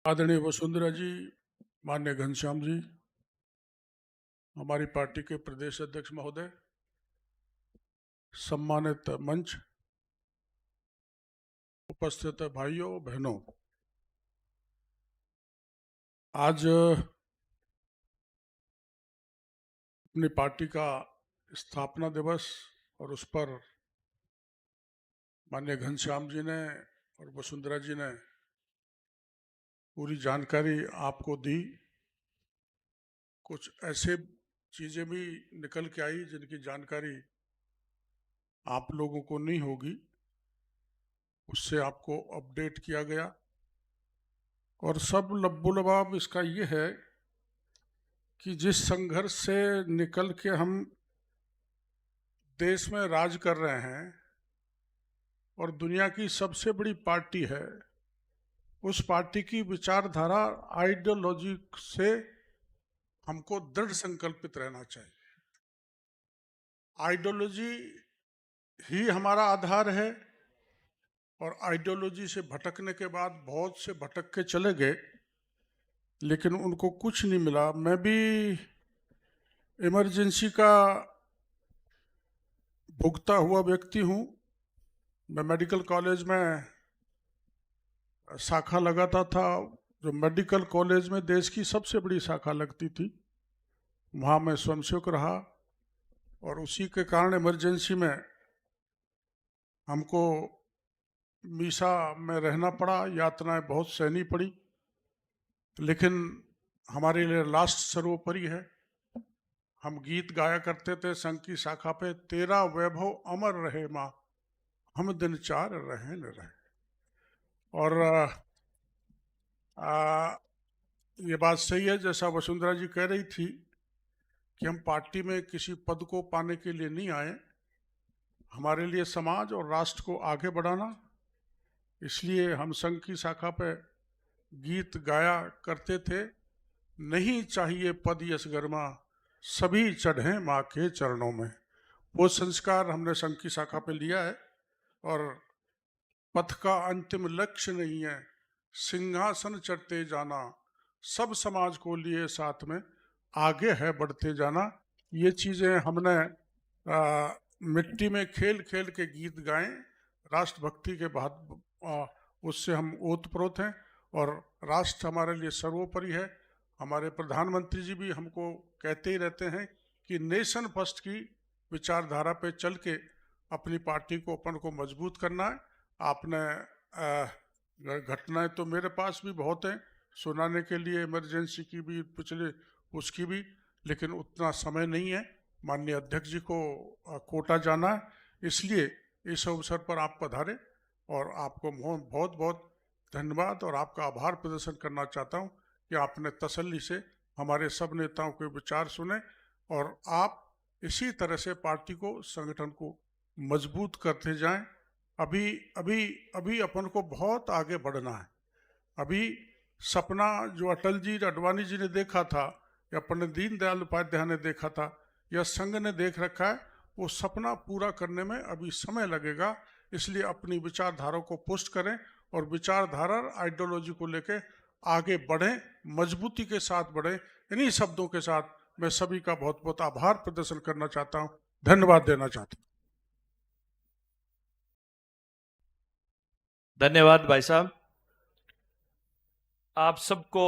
आदरणीय वसुंधरा जी, माननीय घनश्याम जी, हमारी पार्टी के प्रदेश अध्यक्ष महोदय, सम्मानित मंच, उपस्थित भाइयों बहनों, आज अपनी पार्टी का स्थापना दिवस और उस पर माननीय घनश्याम जी ने और वसुंधरा जी ने पूरी जानकारी आपको दी। कुछ ऐसे चीजें भी निकल के आई जिनकी जानकारी आप लोगों को नहीं होगी, उससे आपको अपडेट किया गया। और सब लब्बो लबाब इसका ये है कि जिस संघर्ष से निकल के हम देश में राज कर रहे हैं और दुनिया की सबसे बड़ी पार्टी है, उस पार्टी की विचारधारा आइडियोलॉजी से हमको दृढ़ संकल्पित रहना चाहिए। आइडियोलॉजी ही हमारा आधार है और आइडियोलॉजी से भटकने के बाद बहुत से भटक के चले गए, लेकिन उनको कुछ नहीं मिला। मैं भी इमरजेंसी का भुगता हुआ व्यक्ति हूँ। मैं मेडिकल कॉलेज में शाखा लगाता था, जो मेडिकल कॉलेज में देश की सबसे बड़ी शाखा लगती थी, वहाँ मैं स्वयंसेवक रहा और उसी के कारण इमरजेंसी में हमको मीसा में रहना पड़ा, यातनाएं बहुत सहनी पड़ी, लेकिन हमारे लिए लास्ट सर्वोपरि है। हम गीत गाया करते थे संघ की शाखा पे, तेरा वैभव अमर रहे माँ, हम दिन चार रहे न रहे। और ये बात सही है जैसा वसुंधरा जी कह रही थी कि हम पार्टी में किसी पद को पाने के लिए नहीं आए, हमारे लिए समाज और राष्ट्र को आगे बढ़ाना। इसलिए हम संघ की शाखा पे गीत गाया करते थे, नहीं चाहिए पद यश गरिमा, सभी चढ़े माँ के चरणों में। वो संस्कार हमने संघ की शाखा पे लिया है और पथ का अंतिम लक्ष्य नहीं है सिंहासन चढ़ते जाना, सब समाज को लिए साथ में आगे है बढ़ते जाना। ये चीजें हमने मिट्टी में खेल खेल के गीत गाए, राष्ट्रभक्ति के बाद उससे हम ओतप्रोत हैं और राष्ट्र हमारे लिए सर्वोपरि है। हमारे प्रधानमंत्री जी भी हमको कहते ही रहते हैं कि नेशन फर्स्ट की विचारधारा पे चल के अपनी पार्टी को अपन को मजबूत करना है। आपने घटनाएं तो मेरे पास भी बहुत हैं सुनाने के लिए, इमरजेंसी की भी, पिछले उसकी भी, लेकिन उतना समय नहीं है। माननीय अध्यक्ष जी को कोटा जाना है, इसलिए इस अवसर पर आप पधारे और आपको बहुत बहुत धन्यवाद और आपका आभार प्रदर्शन करना चाहता हूं कि आपने तसल्ली से हमारे सब नेताओं के विचार सुने और आप इसी तरह से पार्टी को, संगठन को मजबूत करते जाएं। अभी अभी अभी अपन को बहुत आगे बढ़ना है। अभी सपना जो अटल जी, अडवाणी जी ने देखा था या पंडित दीनदयाल उपाध्याय ने देखा था या संघ ने देख रखा है, वो सपना पूरा करने में अभी समय लगेगा। इसलिए अपनी विचारधारा को पुष्ट करें और विचारधारा आइडियोलॉजी को लेके आगे बढ़ें, मजबूती के साथ बढ़ें। इन्हीं शब्दों के साथ मैं सभी का बहुत बहुत आभार प्रदर्शन करना चाहता हूं, धन्यवाद देना चाहता हूं। धन्यवाद भाई साहब। आप सबको